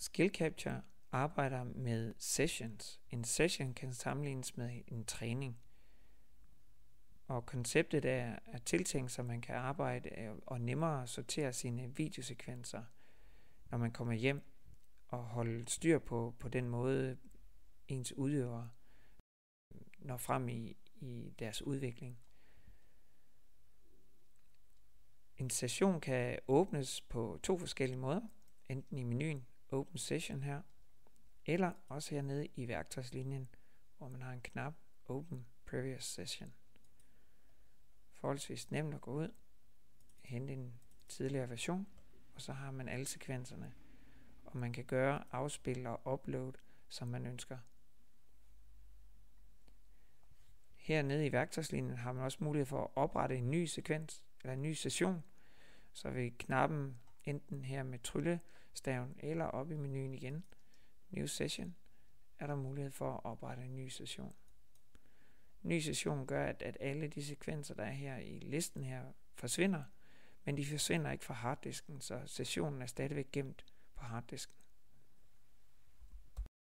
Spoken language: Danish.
Skill Capture arbejder med sessions. En session kan sammenlignes med en træning. Og konceptet er tiltænkt, så man kan arbejde og nemmere sortere sine videosekvenser, når man kommer hjem, og holde styr på den måde, ens udøvere når frem i deres udvikling. En session kan åbnes på 2 forskellige måder, enten i menuen Open Session her, eller også hernede i værktøjslinjen, hvor man har en knap Open Previous Session. Forholdsvis nemt at gå ud, hente en tidligere version, og så har man alle sekvenserne, og man kan gøre afspil og upload, som man ønsker. Hernede i værktøjslinjen har man også mulighed for at oprette en ny sekvens eller en ny session, så ved knappen enten her med tryllestaven eller op i menuen igen, New Session, er der mulighed for at oprette en ny session. Ny session gør, at alle de sekvenser, der er her i listen her, forsvinder, men de forsvinder ikke fra harddisken, så sessionen er stadigvæk gemt på harddisken.